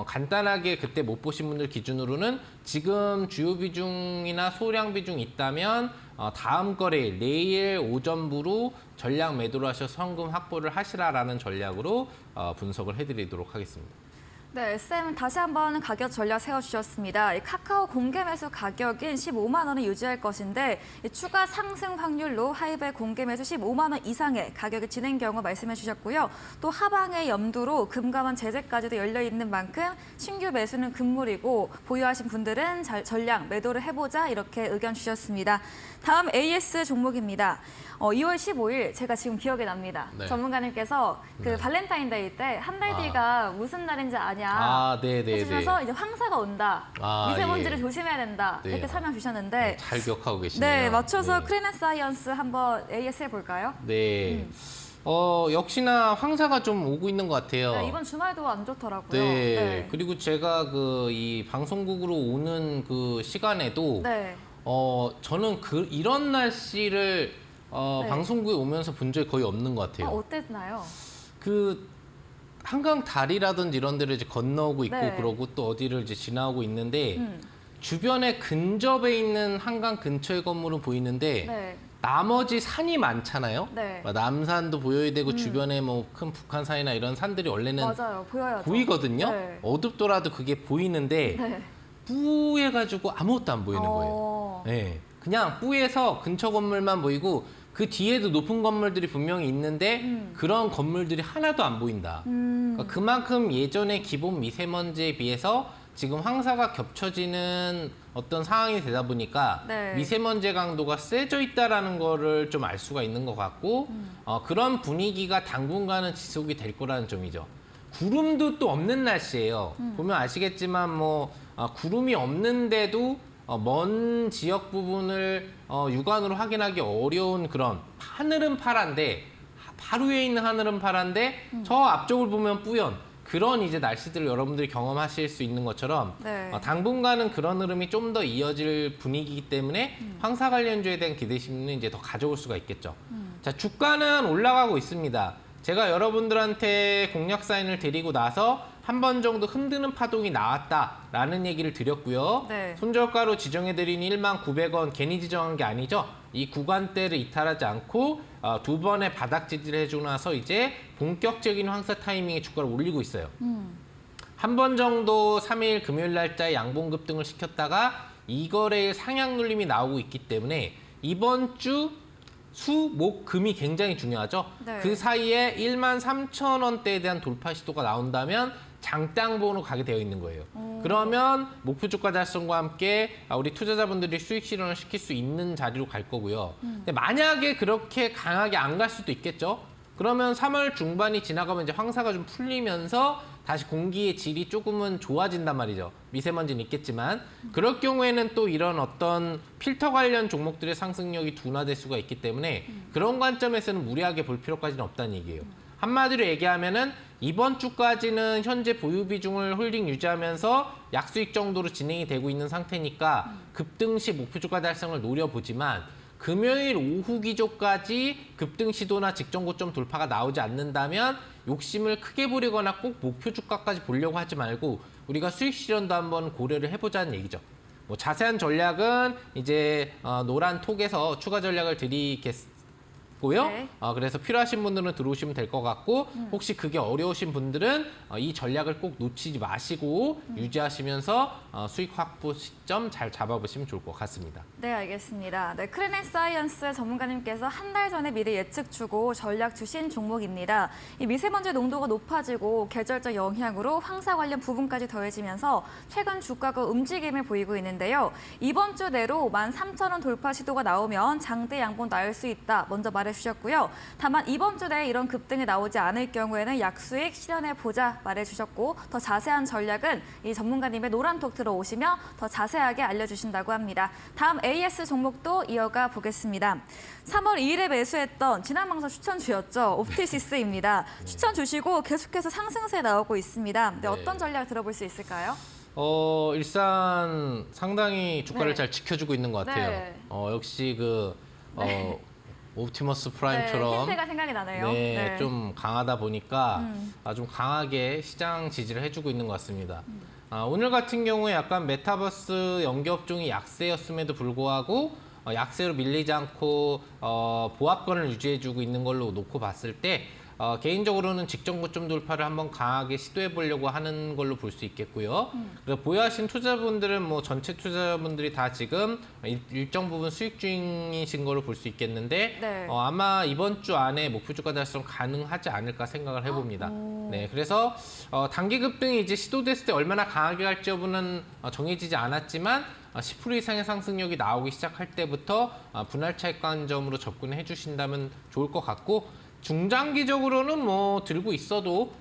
간단하게 그때 못 보신 분들 기준으로는 지금 주요 비중이나 소량 비중 있다면 다음 거래일 내일 오전부로 전량 매도를 하셔서 현금 확보를 하시라라는 전략으로 분석을 해드리도록 하겠습니다. 네, SM 다시 한번 가격 전략 세워주셨습니다. 이 카카오 공개 매수 가격인 15만 원을 유지할 것인데 이 추가 상승 확률로 하이브의 공개 매수 15만 원 이상의 가격이 진행 경우 말씀해 주셨고요. 또 하방의 염두로 금감원 제재까지도 열려 있는 만큼 신규 매수는 금물이고 보유하신 분들은 전량 매도를 해보자 이렇게 의견 주셨습니다. 다음 AS 종목입니다. 2월 15일 제가 지금 기억이 납니다. 네. 전문가님께서 그 네. 발렌타인데이 때 한 달 뒤가 무슨 날인지 아냐 네네네. 해주셔서 이제 황사가 온다. 미세먼지를 예. 조심해야 된다. 네. 이렇게 설명 주셨는데 잘 기억하고 계시네요. 네, 맞춰서 네. 크리네사이언스 한번 AS 해볼까요? 네. 역시나 황사가 좀 오고 있는 것 같아요. 네, 이번 주말도 안 좋더라고요. 네. 그리고 제가 이 방송국으로 오는 그 시간에도 네. 저는 이런 날씨를 네. 방송국에 오면서 본 적이 거의 없는 것 같아요. 어땠나요? 그 한강 다리라든지 이런 데를 이제 건너오고 있고 네. 그러고 또 어디를 이제 지나오고 있는데 음. 주변에 근접에 있는 한강 근처의 건물은 보이는데 네. 나머지 산이 많잖아요. 네. 남산도 보여야 되고 주변에 뭐 큰 북한산이나 이런 산들이 원래는 맞아요. 보여요. 보이거든요. 네. 어둡더라도 그게 보이는데 네. 뿌해가지고 아무것도 안 보이는 거예요. 네. 그냥 뿌에서 근처 건물만 보이고 그 뒤에도 높은 건물들이 분명히 있는데 그런 건물들이 하나도 안 보인다. 그러니까 그만큼 예전에 기본 미세먼지에 비해서 지금 황사가 겹쳐지는 어떤 상황이 되다 보니까 네. 미세먼지 강도가 세져 있다라는 거를 좀 알 수가 있는 것 같고 그런 분위기가 당분간은 지속이 될 거라는 점이죠. 구름도 또 없는 날씨예요. 보면 아시겠지만 뭐 구름이 없는데도 먼 지역 부분을 육안으로 확인하기 어려운 그런 하늘은 파란데 바로 위에 있는 하늘은 파란데 저 앞쪽을 보면 뿌연 그런 이제 날씨들을 여러분들이 경험하실 수 있는 것처럼 네. 당분간은 그런 흐름이 좀 더 이어질 분위기이기 때문에 황사 관련주에 대한 기대심은 이제 더 가져올 수가 있겠죠. 자, 주가는 올라가고 있습니다. 제가 여러분들한테 공략 사인을 드리고 나서 한 번 정도 흔드는 파동이 나왔다라는 얘기를 드렸고요. 네. 손절가로 지정해드린 19,900원 괜히 지정한 게 아니죠. 이 구간대를 이탈하지 않고 두 번의 바닥 지지를 해주고 나서 이제 본격적인 황사 타이밍에 주가를 올리고 있어요. 한 번 정도 3일 금요일 날짜에 양봉 급등을 시켰다가 이 거래일 상향 눌림이 나오고 있기 때문에 이번 주 수, 목, 금이 굉장히 중요하죠. 네. 그 사이에 13,000원대에 대한 돌파 시도가 나온다면 장대항봉으로 가게 되어 있는 거예요. 그러면 목표 주가 달성과 함께 우리 투자자분들이 수익 실현을 시킬 수 있는 자리로 갈 거고요. 근데 만약에 그렇게 강하게 안 갈 수도 있겠죠. 그러면 3월 중반이 지나가면 이제 황사가 좀 풀리면서 다시 공기의 질이 조금은 좋아진단 말이죠. 미세먼지는 있겠지만 그럴 경우에는 또 이런 어떤 필터 관련 종목들의 상승력이 둔화될 수가 있기 때문에 그런 관점에서는 무리하게 볼 필요까지는 없다는 얘기예요. 한마디로 얘기하면은 이번 주까지는 현재 보유 비중을 홀딩 유지하면서 약수익 정도로 진행이 되고 있는 상태니까 급등 시 목표 주가 달성을 노려보지만 금요일 오후 기조까지 급등 시도나 직전 고점 돌파가 나오지 않는다면 욕심을 크게 부리거나 꼭 목표 주가까지 보려고 하지 말고 우리가 수익 실현도 한번 고려를 해보자는 얘기죠. 뭐 자세한 전략은 이제 노란 톡에서 추가 전략을 드리겠고요. 네. 그래서 필요하신 분들은 들어오시면 될 것 같고 혹시 그게 어려우신 분들은 이 전략을 꼭 놓치지 마시고 유지하시면서 수익 확보 시점 잘 잡아보시면 좋을 것 같습니다. 네, 알겠습니다. 네, 크린앤사이언스 전문가님께서 한 달 전에 미리 예측 주고 전략 주신 종목입니다. 이 미세먼지 농도가 높아지고 계절적 영향으로 황사 관련 부분까지 더해지면서 최근 주가가 움직임을 보이고 있는데요. 이번 주 내로 13,000원 돌파 시도가 나오면 장대 양봉 나올 수 있다. 먼저 말해주셨고요. 다만 이번 주 내에 이런 급등이 나오지 않을 경우에는 약수익 실현해보자 말해주셨고 더 자세한 전략은 이 전문가님의 노란톡 들어오시면 더 자세하게 알려주신다고 합니다. 다음 AS 종목도 이어가 보겠습니다. 3월 2일에 매수했던 지난 방송 추천주였죠. 옵티시스입니다. 추천 주시고 계속해서 상승세 나오고 있습니다. 네, 어떤 전략 들어볼 수 있을까요? 일단 상당히 주가를 네. 잘 지켜주고 있는 것 같아요. 네. 역시 그 네. 옵티머스 네, 프라임처럼 힌트가 생각이 나네요. 네, 좀 강하다 보니까 좀 강하게 시장 지지를 해주고 있는 것 같습니다. 오늘 같은 경우에 약간 메타버스 연계업종이 약세였음에도 불구하고 약세로 밀리지 않고 보합권을 유지해주고 있는 걸로 놓고 봤을 때 개인적으로는 직전 고점 돌파를 한번 강하게 시도해 보려고 하는 걸로 볼 수 있겠고요. 그리고 보유하신 투자분들은 뭐 전체 투자분들이 다 지금 일정 부분 수익 중이신 걸로 볼 수 있겠는데 네. 아마 이번 주 안에 목표 주가 달성 가능하지 않을까 생각을 해봅니다. 네, 그래서 단기 급등이 이제 시도됐을 때 얼마나 강하게 갈지 여부는 정해지지 않았지만 10% 이상의 상승력이 나오기 시작할 때부터 분할 차익관점으로 접근해 주신다면 좋을 것 같고 중장기적으로는 뭐 들고 있어도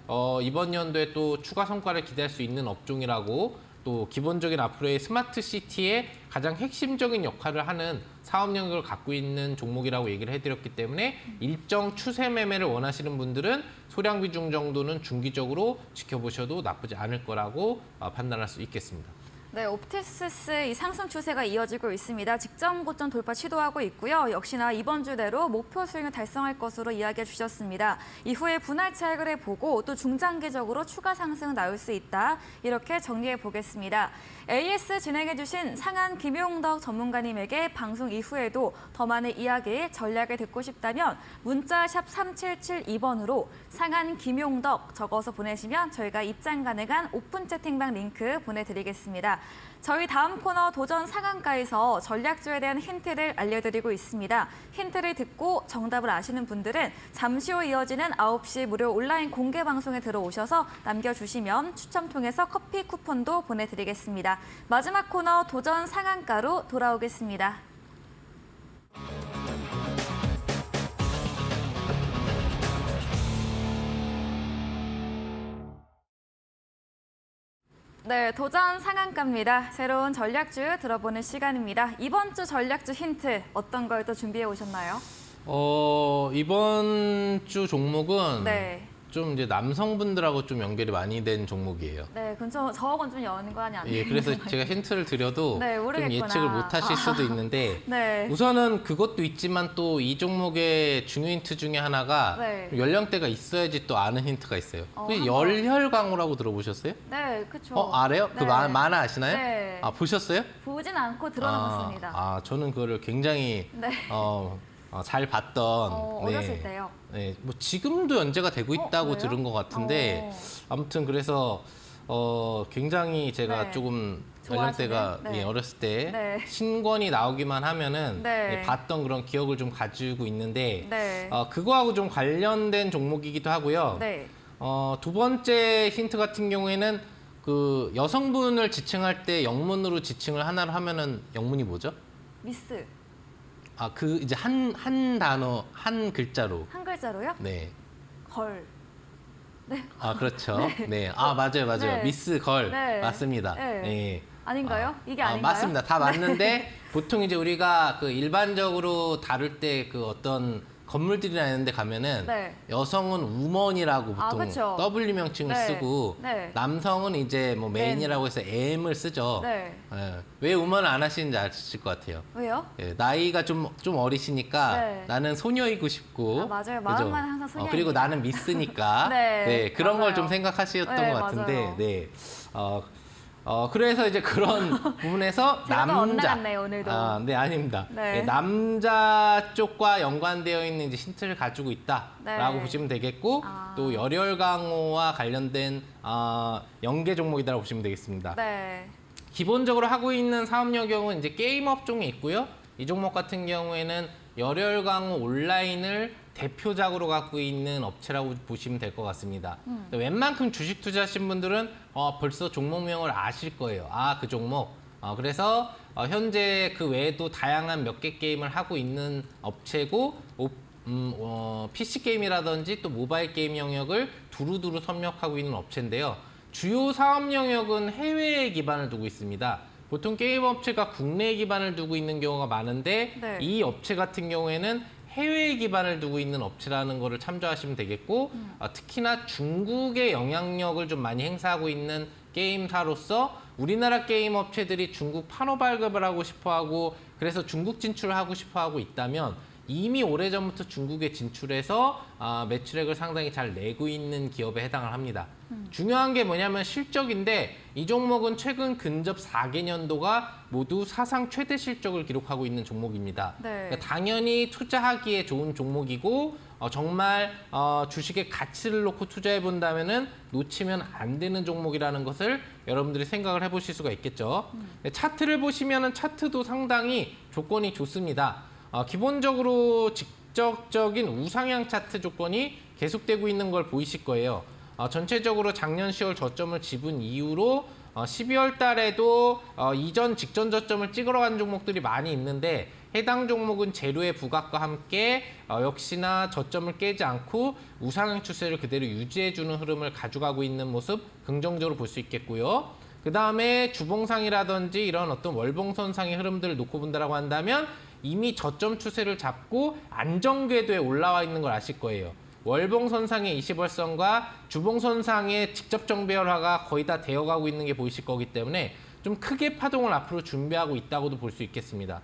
이번 연도에 또 추가 성과를 기대할 수 있는 업종이라고 또 기본적인 앞으로의 스마트 시티의 가장 핵심적인 역할을 하는 사업 영역을 갖고 있는 종목이라고 얘기를 해드렸기 때문에 일정 추세 매매를 원하시는 분들은 소량 비중 정도는 중기적으로 지켜보셔도 나쁘지 않을 거라고 판단할 수 있겠습니다. 네, 옵티시스 이 상승 추세가 이어지고 있습니다. 직전 고점 돌파 시도하고 있고요. 역시나 이번 주 내로 목표 수익을 달성할 것으로 이야기해 주셨습니다. 이후에 분할 차익을 해보고 또 중장기적으로 추가 상승 나올 수 있다. 이렇게 정리해 보겠습니다. AS 진행해 주신 상한 김용덕 전문가님에게 방송 이후에도 더 많은 이야기, 전략을 듣고 싶다면 문자 샵 3772번으로 상한 김용덕 적어서 보내시면 저희가 입장 가능한 오픈 채팅방 링크 보내드리겠습니다. 저희 다음 코너 도전 상한가에서 전략주에 대한 힌트를 알려드리고 있습니다. 힌트를 듣고 정답을 아시는 분들은 잠시 후 이어지는 9시 무료 온라인 공개 방송에 들어오셔서 남겨주시면 추첨 통해서 커피 쿠폰도 보내드리겠습니다. 마지막 코너 도전 상한가로 돌아오겠습니다. 네, 도전 상한가입니다. 새로운 전략주 들어보는 시간입니다. 이번 주 전략주 힌트 어떤 걸 또 준비해 오셨나요? 이번 주 종목은 네. 좀 이제 남성분들하고 좀 연결이 많이 된 종목이에요. 네, 그건 저건 좀 연관이 안 돼요. 예, 그래서 제가 힌트를 드려도 네, 좀 모르겠구나. 예측을 못 하실 수도 있는데 네. 우선은 그것도 있지만 또 이 종목의 중요 힌트 중에 하나가 네. 연령대가 있어야지 또 아는 힌트가 있어요. 혹시 한번. 열혈광우라고 들어보셨어요? 네, 그렇죠. 알아요? 네. 그 만화 아시나요? 네. 보셨어요? 보진 않고 들어는 봤습니다. 저는 그거를 굉장히 네. 잘 봤던 어렸을 때요. 네, 뭐 지금도 연재가 되고 있다고 그래요? 들은 것 같은데 아무튼 그래서 굉장히 제가 네. 조금 좋아하시는? 연령대가 네. 어렸을 때 네. 신권이 나오기만 하면은 네. 봤던 그런 기억을 좀 가지고 있는데 네. 그거하고 좀 관련된 종목이기도 하고요. 네. 두 번째 힌트 같은 경우에는 그 여성분을 지칭할 때 영문으로 지칭을 하나로 하면은 영문이 뭐죠? 미스. 그 이제 한 단어, 한 글자로. 한 글자로요? 네. 걸. 그렇죠. 네. 맞아요. 네. 미스 걸. 네. 맞습니다. 네. 네. 아닌가요? 이게 아닌가요? 맞습니다. 다 맞는데 보통 이제 우리가 그 일반적으로 다룰 때 그 어떤 건물들이나 이런 데 가면은 네. 여성은 우먼이라고 보통 그쵸. W 명칭을 네. 쓰고 네. 남성은 이제 뭐 맨이라고 해서 M을 쓰죠. 네. 예. 왜 우먼을 안 하시는지 아실 것 같아요. 왜요? 예, 나이가 좀 어리시니까 네. 나는 소녀이고 싶고. 맞아요. 그죠? 마음만 항상 소녀예요. 그리고 나는 미스니까. 네, 그런 걸 맞아요. 좀 생각하셨던 네, 것 같은데. 맞아요. 네. 그래서 이제 그런 부분에서 제가 또 남자. 엇나갔네요, 오늘도. 네, 아닙니다. 네. 남자 쪽과 연관되어 있는 이제 힌트를 가지고 있다라고 네. 보시면 되겠고, 또 열혈 강호와 관련된 연계 종목이다라고 보시면 되겠습니다. 네. 기본적으로 하고 있는 사업 영역은 이제 게임 업종이 있고요. 이 종목 같은 경우에는 열혈 강호 온라인을 대표작으로 갖고 있는 업체라고 보시면 될 것 같습니다. 웬만큼 주식 투자하신 분들은 벌써 종목명을 아실 거예요. 그 종목. 그래서 현재 그 외에도 다양한 몇 개 게임을 하고 있는 업체고, PC 게임이라든지 또 모바일 게임 영역을 두루두루 섭렵하고 있는 업체인데요. 주요 사업 영역은 해외에 기반을 두고 있습니다. 보통 게임 업체가 국내에 기반을 두고 있는 경우가 많은데 네. 이 업체 같은 경우에는 해외에 기반을 두고 있는 업체라는 거를 참조하시면 되겠고, 특히나 중국의 영향력을 좀 많이 행사하고 있는 게임사로서 우리나라 게임 업체들이 중국 판호 발급을 하고 싶어하고, 그래서 중국 진출을 하고 싶어하고 있다면 이미 오래전부터 중국에 진출해서 매출액을 상당히 잘 내고 있는 기업에 해당을 합니다. 중요한 게 뭐냐면 실적인데, 이 종목은 최근 근접 4개년도가 모두 사상 최대 실적을 기록하고 있는 종목입니다. 네. 그러니까 당연히 투자하기에 좋은 종목이고, 정말 주식의 가치를 놓고 투자해 본다면은 놓치면 안 되는 종목이라는 것을 여러분들이 생각을 해보실 수가 있겠죠. 차트를 보시면은 차트도 상당히 조건이 좋습니다. 기본적으로 직접적인 우상향 차트 조건이 계속되고 있는 걸 보이실 거예요. 전체적으로 작년 10월 저점을 집은 이후로 12월 달에도 이전 직전 저점을 찍으러 간 종목들이 많이 있는데, 해당 종목은 재료의 부각과 함께 역시나 저점을 깨지 않고 우상향 추세를 그대로 유지해주는 흐름을 가져가고 있는 모습 긍정적으로 볼 수 있겠고요. 그 다음에 주봉상이라든지 이런 어떤 월봉선상의 흐름들을 놓고 본다라고 한다면 이미 저점 추세를 잡고 안정 궤도에 올라와 있는 걸 아실 거예요. 월봉선상의 20월선과 주봉선상의 직접 정배열화가 거의 다 되어가고 있는 게 보이실 거기 때문에 좀 크게 파동을 앞으로 준비하고 있다고도 볼 수 있겠습니다.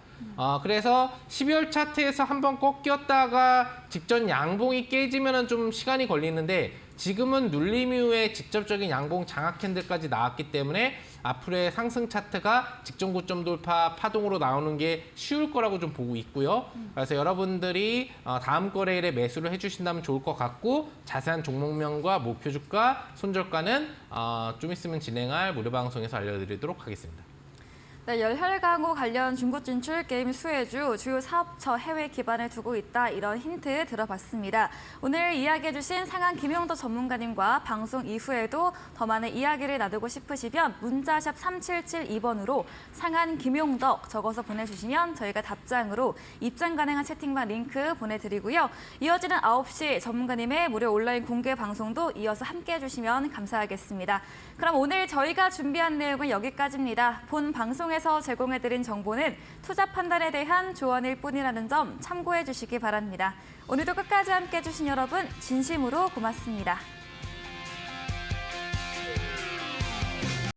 그래서 12월 차트에서 한번 꺾였다가 직전 양봉이 깨지면 좀 시간이 걸리는데, 지금은 눌림 이후에 직접적인 양봉 장악 캔들까지 나왔기 때문에 앞으로의 상승 차트가 직전 고점 돌파 파동으로 나오는 게 쉬울 거라고 좀 보고 있고요. 그래서 여러분들이 다음 거래일에 매수를 해주신다면 좋을 것 같고, 자세한 종목명과 목표 주가, 손절가는 좀 있으면 진행할 무료 방송에서 알려드리도록 하겠습니다. 네, 열혈 강호 관련 중국 진출 게임 수혜주 주요 사업처 해외 기반을 두고 있다, 이런 힌트 들어봤습니다. 오늘 이야기해주신 상한 김용덕 전문가님과 방송 이후에도 더 많은 이야기를 나누고 싶으시면 문자샵 3772번으로 상한 김용덕 적어서 보내주시면 저희가 답장으로 입장 가능한 채팅방 링크 보내드리고요. 이어지는 9시 전문가님의 무료 온라인 공개 방송도 이어서 함께 해주시면 감사하겠습니다. 그럼 오늘 저희가 준비한 내용은 여기까지입니다. 본 방송에서 제공해드린 정보는 투자 판단에 대한 조언일 뿐이라는 점 참고해 주시기 바랍니다. 오늘도 끝까지 함께 해주신 여러분 진심으로 고맙습니다.